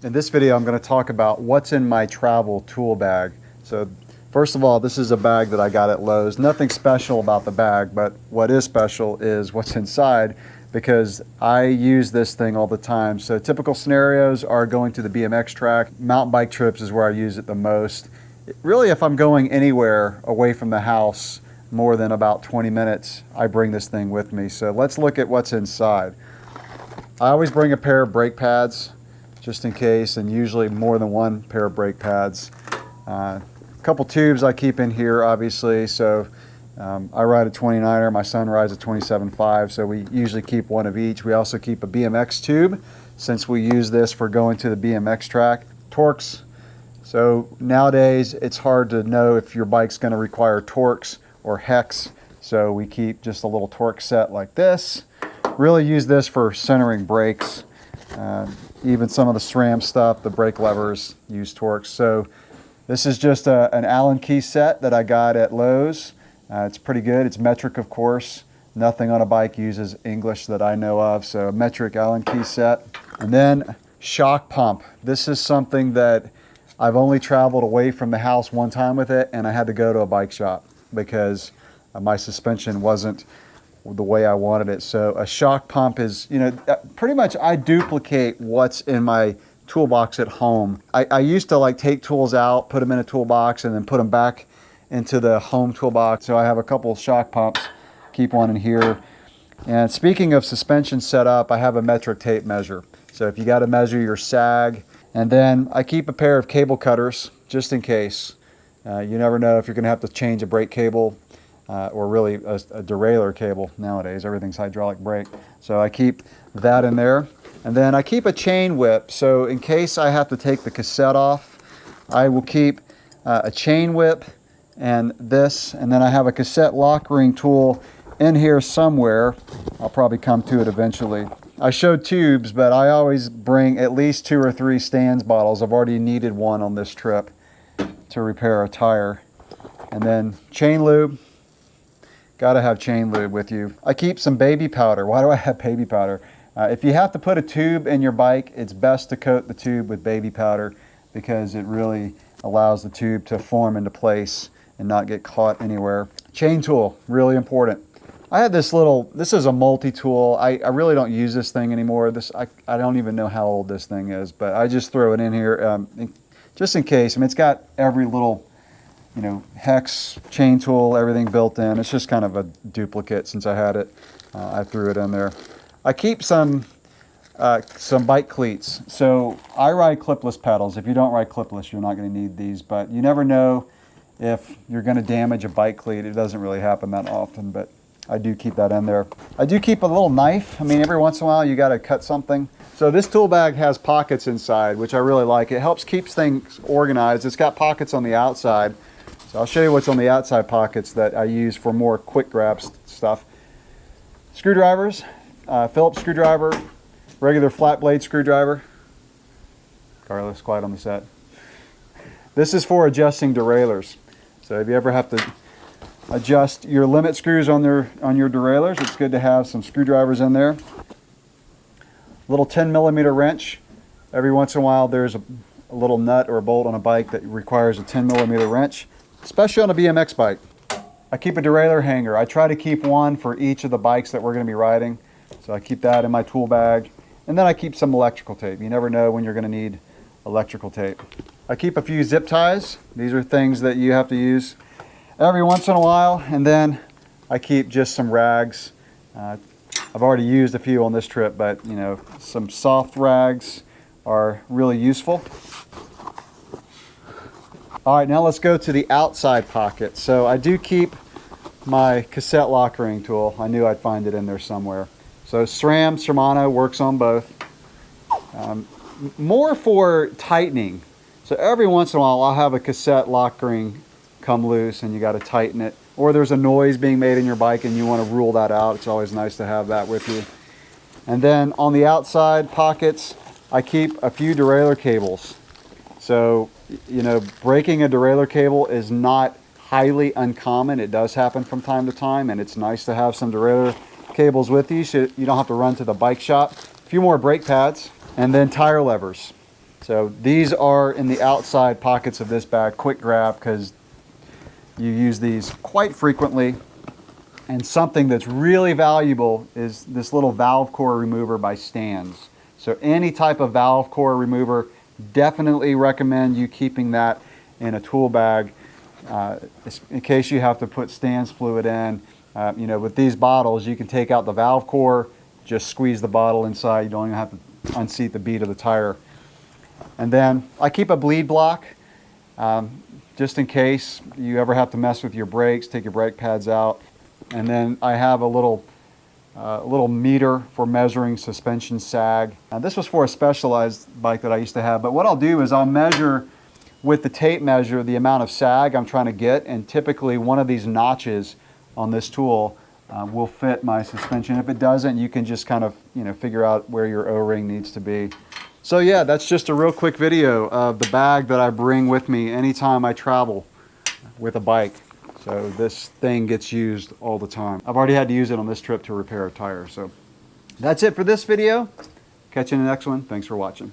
In this video, I'm going to talk about what's in my travel tool bag. So first of all, this is a bag that I got at Lowe's. Nothing special about the bag, but what is special is what's inside, because I use this thing all the time. So typical scenarios are going to the BMX track. Mountain bike trips is where I use it the most. Really, if I'm going anywhere away from the house more than about 20 minutes, I bring this thing with me. So let's look at what's inside. I always bring a pair of brake pads just in case, and usually more than one pair of brake pads. A couple tubes I keep in here, obviously. So I ride a 29er, my son rides a 27.5, so we usually keep one of each. We also keep a BMX tube, since we use this for going to the BMX track. Torques. So nowadays it's hard to know if your bike's going to require Torx or hex, so we keep just a little Torx set like this. Really use this for centering brakes. Even some of the SRAM stuff, the brake levers use Torx. So this is just an Allen key set that I got at Lowe's. It's pretty good. It's metric, of course. Nothing on a bike uses English that I know of, so a metric Allen key set. And then shock pump. This is something that I've only traveled away from the house one time with it, and I had to go to a bike shop because my suspension wasn't the way I wanted it. So a shock pump is, pretty much I duplicate what's in my toolbox at home. I used to like take tools out, put them in a toolbox, and then put them back into the home toolbox. So I have a couple of shock pumps, keep one in here. And speaking of suspension setup, I have a metric tape measure. So if you got to measure your sag, and then I keep a pair of cable cutters just in case. You never know if you're going to have to change a brake cable. Or really a derailleur cable nowadays. Everything's hydraulic brake. So I keep that in there. And then I keep a chain whip. So in case I have to take the cassette off, I will keep a chain whip and this. And then I have a cassette lock ring tool in here somewhere. I'll probably come to it eventually. I showed tubes, but I always bring at least 2 or 3 Stan's bottles. I've already needed one on this trip to repair a tire. And then chain lube. Got to have chain lube with you. I keep some baby powder. Why do I have baby powder? If you have to put a tube in your bike, it's best to coat the tube with baby powder because it really allows the tube to form into place and not get caught anywhere. Chain tool, really important. I had this is a multi-tool. I really don't use this thing anymore. I don't even know how old this thing is, but I just throw it in here just in case. I mean, it's got every little hex, chain tool, everything built in. It's just kind of a duplicate since I had it. I threw it in there. I keep some bike cleats. So I ride clipless pedals. If you don't ride clipless, you're not going to need these, but you never know if you're going to damage a bike cleat. It doesn't really happen that often, but I do keep that in there. I do keep a little knife. I mean, every once in a while you got to cut something. So this tool bag has pockets inside, which I really like. It helps keep things organized. It's got pockets on the outside. So I'll show you what's on the outside pockets that I use for more quick grab stuff. Screwdrivers, Phillips screwdriver, regular flat blade screwdriver. Carlos, quiet on the set. This is for adjusting derailleurs. So if you ever have to adjust your limit screws on your derailleurs, it's good to have some screwdrivers in there. Little 10mm wrench. Every once in a while there's a little nut or a bolt on a bike that requires a 10mm wrench. Especially on a BMX bike. I keep a derailleur hanger. I try to keep one for each of the bikes that we're going to be riding. So I keep that in my tool bag. And then I keep some electrical tape. You never know when you're going to need electrical tape. I keep a few zip ties. These are things that you have to use every once in a while. And then I keep just some rags. I've already used a few on this trip, but some soft rags are really useful. All right, now let's go to the outside pocket. So I do keep my cassette lock ring tool. I knew I'd find it in there somewhere. So SRAM, Shimano works on both. More for tightening. So every once in a while I'll have a cassette lock ring come loose and you got to tighten it. Or there's a noise being made in your bike and you want to rule that out. It's always nice to have that with you. And then on the outside pockets, I keep a few derailleur cables. So, breaking a derailleur cable is not highly uncommon. It does happen from time to time, and it's nice to have some derailleur cables with you so you don't have to run to the bike shop. A few more brake pads, and then tire levers. So these are in the outside pockets of this bag. Quick grab because you use these quite frequently. And something that's really valuable is this little valve core remover by Stan's. So any type of valve core remover, definitely recommend you keeping that in a tool bag in case you have to put Stan's fluid in. You know, with these bottles, you can take out the valve core, just squeeze the bottle inside. You don't even have to unseat the bead of the tire. And then I keep a bleed block just in case you ever have to mess with your brakes, take your brake pads out. And then I have a little meter for measuring suspension sag. Now this was for a Specialized bike that I used to have, but what I'll do is I'll measure with the tape measure the amount of sag I'm trying to get, and typically one of these notches on this tool will fit my suspension. If it doesn't, you can just kind of, you know, figure out where your O-ring needs to be. So yeah, that's just a real quick video of the bag that I bring with me anytime I travel with a bike. So this thing gets used all the time. I've already had to use it on this trip to repair a tire. So that's it for this video. Catch you in the next one. Thanks for watching.